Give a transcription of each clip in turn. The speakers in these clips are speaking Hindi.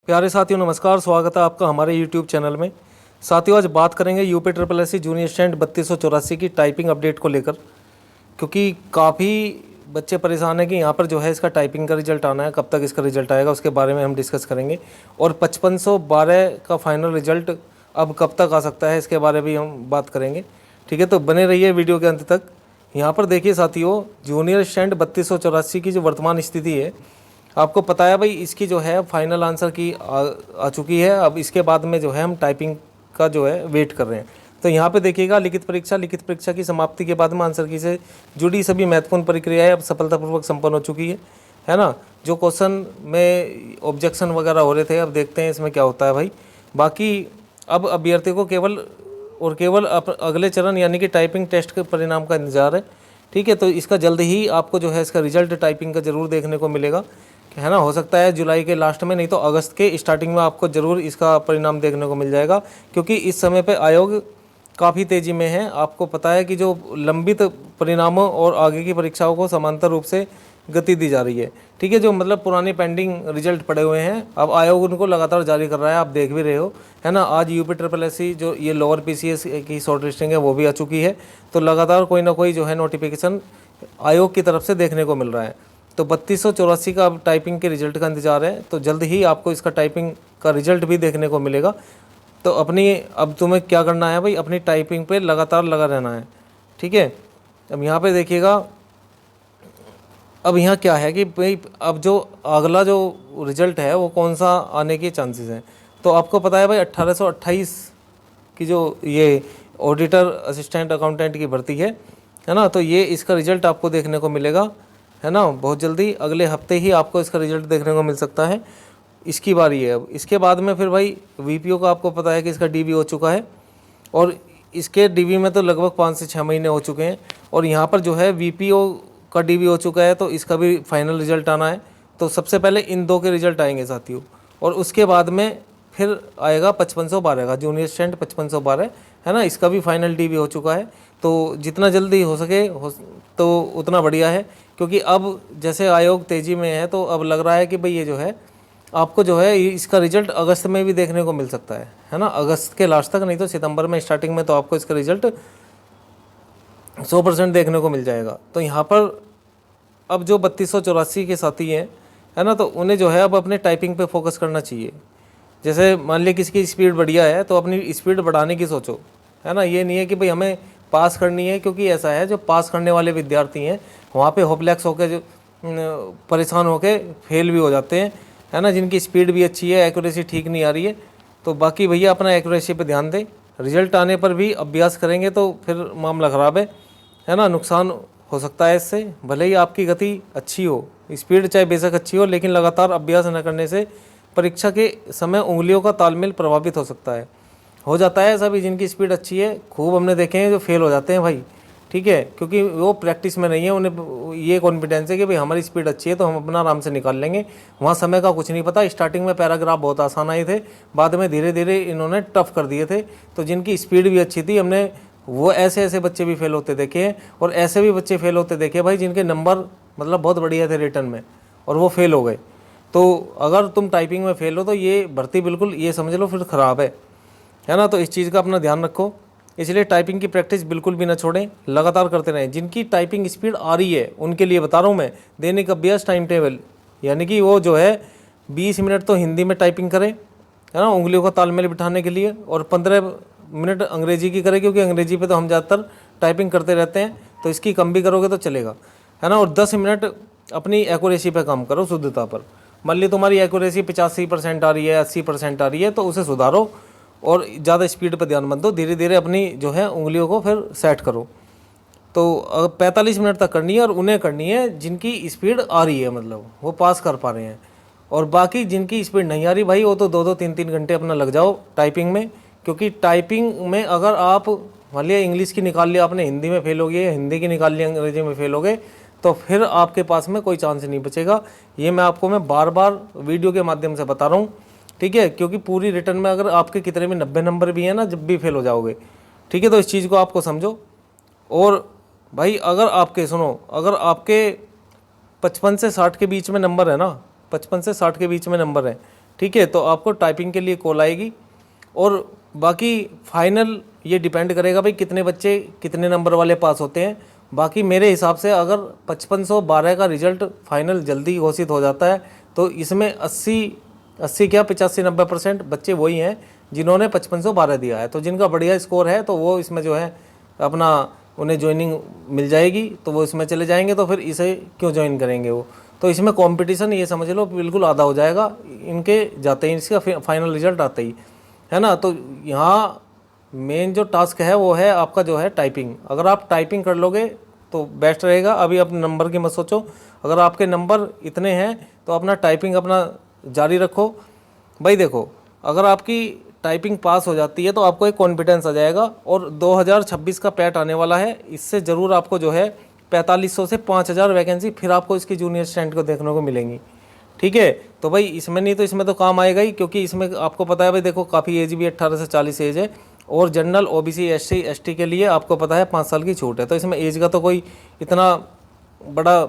प्यारे साथियों नमस्कार, स्वागत है आपका हमारे यूट्यूब चैनल में। साथियों आज बात करेंगे UP triple S C junior stand 3284 की टाइपिंग अपडेट को लेकर, क्योंकि काफ़ी बच्चे परेशान हैं कि यहाँ पर जो है इसका टाइपिंग का रिजल्ट आना है, कब तक इसका रिजल्ट आएगा उसके बारे में हम डिस्कस करेंगे। और 5512 का फाइनल रिजल्ट अब कब तक आ सकता है इसके बारे में भी हम बात करेंगे। ठीक है, तो बने रहिए वीडियो के अंत तक। यहाँ पर देखिए साथियों, जूनियर स्टैंड 3284 की जो वर्तमान स्थिति है, आपको पता है भाई इसकी जो है फाइनल आंसर की आ चुकी है। अब इसके बाद में जो है हम टाइपिंग का जो है वेट कर रहे हैं। तो यहाँ पे देखिएगा लिखित परीक्षा की समाप्ति के बाद में आंसर की से जुड़ी सभी महत्वपूर्ण प्रक्रियाएं अब सफलतापूर्वक संपन्न हो चुकी है ना। जो क्वेश्चन में ऑब्जेक्शन वगैरह हो रहे थे, अब देखते हैं इसमें क्या होता है भाई। बाकी अब अभ्यर्थी को केवल अगले चरण यानी कि टाइपिंग टेस्ट के परिणाम का इंतजार है। ठीक है, तो इसका जल्द ही आपको जो है इसका रिजल्ट टाइपिंग का ज़रूर देखने को मिलेगा, है ना। हो सकता है जुलाई के लास्ट में, नहीं तो अगस्त के स्टार्टिंग में आपको ज़रूर इसका परिणाम देखने को मिल जाएगा, क्योंकि इस समय पे आयोग काफ़ी तेज़ी में है। आपको पता है कि जो लंबित परिणामों और आगे की परीक्षाओं को समांतर रूप से गति दी जा रही है। ठीक है, जो मतलब पुराने पेंडिंग रिजल्ट पड़े हुए हैं अब आयोग उनको लगातार जारी कर रहा है, आप देख भी रहे हो, है ना। आज यूपी ट्रिपल एस सी जो ये लोअर पीसीएस की शॉर्ट लिस्टिंग है वो भी आ चुकी है। तो लगातार कोई ना कोई जो है नोटिफिकेशन आयोग की तरफ से देखने को मिल रहा है। तो 3284 का अब टाइपिंग के रिजल्ट का इंतजार है, तो जल्द ही आपको इसका टाइपिंग का रिजल्ट भी देखने को मिलेगा। तो अब तुम्हें क्या करना है भाई, अपनी टाइपिंग पे लगातार लगा रहना है। ठीक है, अब यहाँ पे देखिएगा, अब यहाँ क्या है कि भाई अब जो अगला जो रिजल्ट है वो कौन सा आने के चांसेस हैं। तो आपको पता है भाई 1828 की जो ये ऑडिटर असिस्टेंट अकाउंटेंट की भर्ती है ना, तो ये इसका रिजल्ट आपको देखने को मिलेगा, है ना। बहुत जल्दी अगले हफ्ते ही आपको इसका रिजल्ट देखने को मिल सकता है। इसकी बारी है अब। इसके बाद में फिर भाई वीपीओ का आपको पता है कि इसका डीवी हो चुका है, और इसके डीवी में तो लगभग 5 से 6 महीने हो चुके हैं। और यहाँ पर जो है वीपीओ का डीवी हो चुका है, तो इसका भी फाइनल रिजल्ट आना है। तो सबसे पहले इन दो के रिजल्ट आएंगे साथियों, और उसके बाद में फिर आएगा 5512 का, जूनियर स्टैंड 5512, है ना। इसका भी फाइनल डीवी हो चुका है। तो जितना जल्दी हो सके तो उतना बढ़िया है, क्योंकि अब जैसे आयोग तेज़ी में है, तो अब लग रहा है कि भाई ये जो है आपको जो है इसका रिजल्ट अगस्त में भी देखने को मिल सकता है ना। अगस्त के लास्ट तक, नहीं तो सितंबर में स्टार्टिंग में तो आपको इसका रिजल्ट 100% देखने को मिल जाएगा। तो यहाँ पर अब जो 3284 के साथी हैं, है ना, तो उन्हें जो है अब अपने टाइपिंग पे फोकस करना चाहिए। जैसे मान लिया किसी की स्पीड बढ़िया है तो अपनी स्पीड बढ़ाने की सोचो, है ना। ये नहीं है कि भाई हमें पास करनी है, क्योंकि ऐसा है जो पास करने वाले विद्यार्थी हैं वहाँ पे होपलेस होकर जो परेशान होकर फेल भी हो जाते हैं, है ना। जिनकी स्पीड भी अच्छी है, एक्यूरेसी ठीक नहीं आ रही है। तो बाकी भैया अपना एक्यूरेसी पे ध्यान दें। रिजल्ट आने पर भी अभ्यास करेंगे तो फिर मामला ख़राब है ना। नुकसान हो सकता है इससे। भले ही आपकी गति अच्छी हो, स्पीड चाहे बेशक अच्छी हो, लेकिन लगातार अभ्यास न करने से परीक्षा के समय उंगलियों का तालमेल प्रभावित हो सकता है। हो जाता है सभी जिनकी स्पीड अच्छी है, खूब हमने देखे हैं जो फेल हो जाते हैं भाई। ठीक है, क्योंकि वो प्रैक्टिस में नहीं है, उन्हें ये कॉन्फिडेंस है कि भाई हमारी स्पीड अच्छी है तो हम अपना आराम से निकाल लेंगे। वहाँ समय का कुछ नहीं पता। स्टार्टिंग में पैराग्राफ बहुत आसान आए थे, बाद में धीरे धीरे इन्होंने टफ कर दिए थे। तो जिनकी स्पीड भी अच्छी थी, हमने वो ऐसे बच्चे भी फेल होते देखे हैं, और ऐसे भी बच्चे फेल होते देखे भाई जिनके नंबर मतलब बहुत बढ़िया थे रिटर्न में, और वो फेल हो गए। तो अगर तुम टाइपिंग में फेल हो तो ये भर्ती बिल्कुल ये समझ लो फिर ख़राब है ना। तो इस चीज़ का अपना ध्यान रखो। इसलिए टाइपिंग की प्रैक्टिस बिल्कुल भी ना छोड़ें, लगातार करते रहें। जिनकी टाइपिंग स्पीड आ रही है उनके लिए बता रहा हूँ मैं, दैनिक अभ्यास टाइम टेबल, यानी कि वो जो है 20 मिनट तो हिंदी में टाइपिंग करें, है ना, उंगलियों का तालमेल बिठाने के लिए, और 15 मिनट अंग्रेजी की करें, क्योंकि अंग्रेजी पे तो हम ज़्यादातर टाइपिंग करते रहते हैं। तो इसकी कम भी करोगे तो चलेगा, है ना। और 10 मिनट अपनी एक्यूरेसी पे काम करो, शुद्धता पर। मान ली तुम्हारी एक्यूरेसी 85% आ रही है, 80% आ रही है, तो उसे सुधारो और ज़्यादा स्पीड पर ध्यान मत दो। धीरे धीरे अपनी जो है उंगलियों को फिर सेट करो। तो 45 मिनट तक करनी है, और उन्हें करनी है जिनकी स्पीड आ रही है, मतलब वो पास कर पा रहे हैं। और बाकी जिनकी स्पीड नहीं आ रही भाई, वो तो 2-2 3-3 घंटे अपना लग जाओ टाइपिंग में। क्योंकि टाइपिंग में अगर आप मान लिया इंग्लिश की निकाल लिया आपने, हिंदी में फेल हो गए, हिंदी की निकाल लिया अंग्रेजी में फेल हो गए, तो फिर आपके पास में कोई चांस नहीं बचेगा। ये मैं बार बार वीडियो के माध्यम से बता रहा हूँ। ठीक है, क्योंकि पूरी रिटर्न में अगर आपके कितने में 90 नंबर भी हैं ना, जब भी फेल हो जाओगे। ठीक है, तो इस चीज़ को आपको समझो। और भाई अगर आपके 55 से 60 के बीच में नंबर है ना, 55 से 60 के बीच में नंबर है, ठीक है, तो आपको टाइपिंग के लिए कॉल आएगी। और बाकी फाइनल ये डिपेंड करेगा भाई कितने बच्चे कितने नंबर वाले पास होते हैं। बाकी मेरे हिसाब से अगर 5512 का रिजल्ट फाइनल जल्दी घोषित हो जाता है तो इसमें 80 क्या 85-90% बच्चे वही हैं जिन्होंने 5512 दिया है। तो जिनका बढ़िया स्कोर है तो वो इसमें जो है अपना उन्हें ज्वाइनिंग मिल जाएगी, तो वो इसमें चले जाएंगे। तो फिर इसे क्यों ज्वाइन करेंगे वो। तो इसमें कंपटीशन ये समझ लो बिल्कुल आधा हो जाएगा इनके जाते ही, इसका फाइनल रिजल्ट आते ही, है ना। तो यहाँ मेन जो टास्क है वो है आपका जो है टाइपिंग। अगर आप टाइपिंग कर लोगे तो बेस्ट रहेगा। अभी अपने नंबर की मत सोचो, अगर आपके नंबर इतने हैं तो अपना टाइपिंग अपना जारी रखो। भाई देखो, अगर आपकी टाइपिंग पास हो जाती है तो आपको एक कॉन्फिडेंस आ जाएगा। और 2026 का पैट आने वाला है, इससे ज़रूर आपको जो है 4500 से 5000 वैकेंसी फिर आपको इसकी जूनियर स्टूडेंट को देखने को मिलेंगी। ठीक है, तो भाई इसमें नहीं तो इसमें तो काम आएगा ही, क्योंकि इसमें आपको पता है भाई देखो काफ़ी एज भी 18 से 40 एज है। और जनरल ओबीसी एसटी के लिए आपको पता है 5 साल की छूट है। तो इसमें एज का तो कोई इतना बड़ा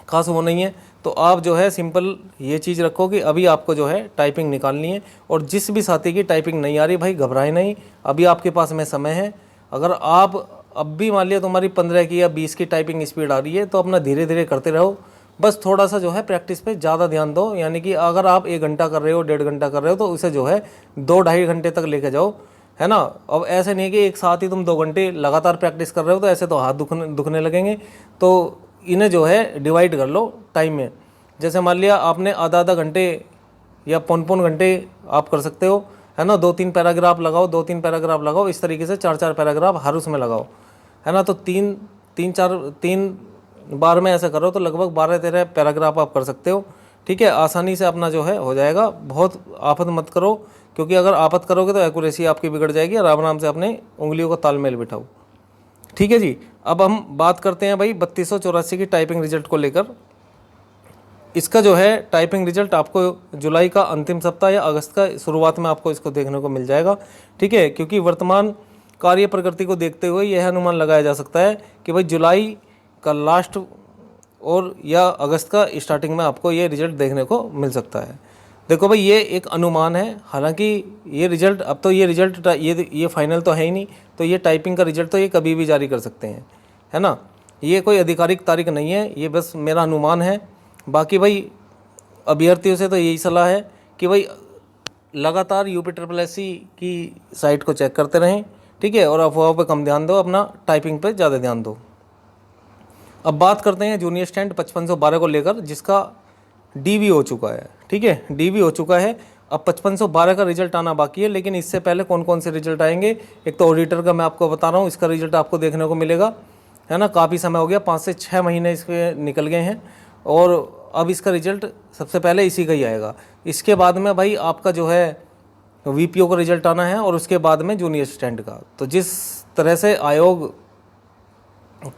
खास वो नहीं है। तो आप जो है सिंपल ये चीज़ रखो कि अभी आपको जो है टाइपिंग निकालनी है। और जिस भी साथी की टाइपिंग नहीं आ रही भाई घबराए नहीं, अभी आपके पास में समय है। अगर आप अब भी मान लिया तुम्हारी 15 की या 20 की टाइपिंग स्पीड आ रही है तो अपना धीरे धीरे करते रहो। बस थोड़ा सा जो है प्रैक्टिस पे ज़्यादा ध्यान दो। यानी कि अगर आप 1 घंटा कर रहे हो 1.5 घंटा कर रहे हो तो उसे जो है 2-2.5 घंटे तक लेके जाओ, है ना। अब ऐसे नहीं कि एक साथ ही तुम 2 घंटे लगातार प्रैक्टिस कर रहे हो तो ऐसे तो हाथ दुखने लगेंगे। तो इन्हें जो है डिवाइड कर लो टाइम में। जैसे मान लिया आपने आधा घंटे या पौन घंटे आप कर सकते हो, है ना। 2-3 पैराग्राफ लगाओ, 2-3 पैराग्राफ लगाओ, इस तरीके से 4-4 पैराग्राफ हर उसमें लगाओ, है ना। तो 3 बार में ऐसा करो तो लगभग 12-13 पैराग्राफ आप कर सकते हो। ठीक है, आसानी से अपना जो है हो जाएगा। बहुत आफत मत करो, क्योंकि अगर आफत करोगे तो एक्यूरेसी आपकी बिगड़ जाएगी। और आराम से अपने उंगलियों को तालमेल बिठाओ। ठीक है जी, अब हम बात करते हैं भाई 3284 की टाइपिंग रिजल्ट को लेकर। इसका जो है टाइपिंग रिजल्ट आपको जुलाई का अंतिम सप्ताह या अगस्त का शुरुआत में आपको इसको देखने को मिल जाएगा। ठीक है, क्योंकि वर्तमान कार्य प्रगति को देखते हुए यह अनुमान लगाया जा सकता है कि भाई जुलाई का लास्ट और या अगस्त का स्टार्टिंग में आपको ये रिजल्ट देखने को मिल सकता है। देखो भाई ये एक अनुमान है, हालांकि ये रिजल्ट अब तो ये रिजल्ट ये फाइनल तो है ही नहीं। तो ये टाइपिंग का रिजल्ट तो ये कभी भी जारी कर सकते हैं, है ना। ये कोई आधिकारिक तारीख नहीं है, ये बस मेरा अनुमान है। बाकी भाई अभ्यर्थियों से तो यही सलाह है कि भाई लगातार UPSSC की साइट को चेक करते रहें। ठीक है, और अफवाहों पे कम ध्यान दो, अपना टाइपिंग पे ज़्यादा ध्यान दो। अब बात करते हैं जूनियर स्टैंड 5512 को लेकर, जिसका DV हो चुका है। ठीक है, DV हो चुका है। अब 5512 का रिजल्ट आना बाकी है, लेकिन इससे पहले कौन कौन से रिजल्ट आएंगे। एक तो ऑडिटर का मैं आपको बता रहा हूँ, इसका रिजल्ट आपको देखने को मिलेगा, है ना। काफ़ी समय हो गया, 5 से 6 महीने इसके निकल गए हैं। और अब इसका रिजल्ट सबसे पहले इसी का ही आएगा। इसके बाद में भाई आपका जो है VPO का रिजल्ट आना है, और उसके बाद में जूनियर असिस्टेंट का। तो जिस तरह से आयोग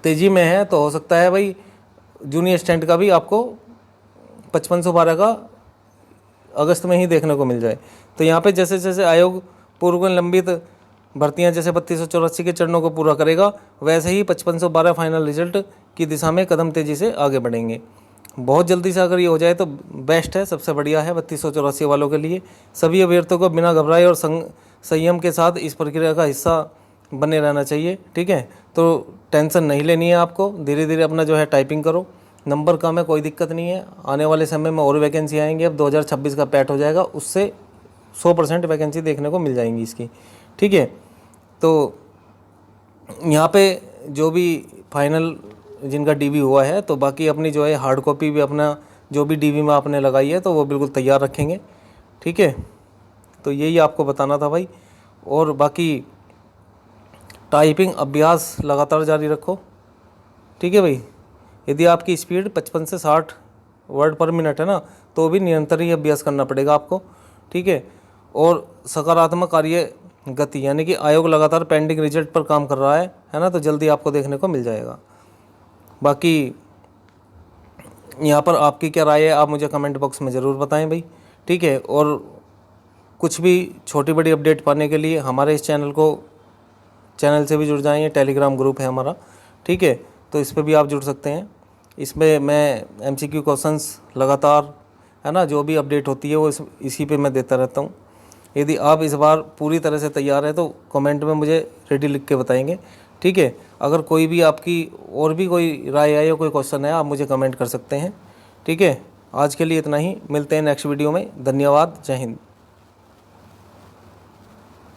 तेज़ी में है तो हो सकता है भाई जूनियर असिस्टेंट का भी आपको 5512 का अगस्त में ही देखने को मिल जाए। तो यहाँ पे जैसे जैसे आयोग पूर्व लंबित भर्तियाँ जैसे 3284 के चरणों को पूरा करेगा, वैसे ही 5512 फाइनल रिजल्ट की दिशा में कदम तेज़ी से आगे बढ़ेंगे। बहुत जल्दी से अगर ये हो जाए तो बेस्ट है, सबसे बढ़िया है 3284 वालों के लिए। सभी अभ्यर्थियों को बिना घबराए और संयम के साथ इस प्रक्रिया का हिस्सा बने रहना चाहिए। ठीक है, तो टेंशन नहीं लेनी है आपको, धीरे धीरे अपना जो है टाइपिंग करो। नंबर कम है, कोई दिक्कत नहीं है। आने वाले समय में और वैकेंसी आएंगी। अब 2026 का पैट हो जाएगा, उससे 100% वैकेंसी देखने को मिल जाएंगी इसकी। ठीक है, तो यहाँ पे जो भी फाइनल जिनका DV हुआ है, तो बाकी अपनी जो है हार्ड कॉपी भी अपना जो भी DV में आपने लगाई है तो वो बिल्कुल तैयार रखेंगे। ठीक है, तो यही आपको बताना था भाई। और बाकी टाइपिंग अभ्यास लगातार जारी रखो। ठीक है भाई, यदि आपकी स्पीड 55 से 60 वर्ड पर मिनट है ना, तो भी निरंतर ही अभ्यास करना पड़ेगा आपको। ठीक है, और सकारात्मक कार्य गति यानी कि आयोग लगातार पेंडिंग रिजल्ट पर काम कर रहा है ना, तो जल्दी आपको देखने को मिल जाएगा। बाकी यहाँ पर आपकी क्या राय है आप मुझे कमेंट बॉक्स में ज़रूर बताएं भाई। ठीक है, और कुछ भी छोटी बड़ी अपडेट पाने के लिए हमारे इस चैनल से भी जुड़ जाएं। टेलीग्राम ग्रुप है हमारा। ठीक है, तो इस पर भी आप जुड़ सकते हैं। इसमें मैं MCQ क्वेश्चंस लगातार, है ना, जो भी अपडेट होती है वो इसी पे मैं देता रहता हूँ। यदि आप इस बार पूरी तरह से तैयार हैं तो कमेंट में मुझे रेडी लिख के बताएंगे, ठीक है। अगर कोई भी आपकी और भी कोई राय है या कोई क्वेश्चन है, आप मुझे कमेंट कर सकते हैं, ठीक है। आज के लिए इतना ही, मिलते हैं नेक्स्ट वीडियो में। धन्यवाद, जय हिंद।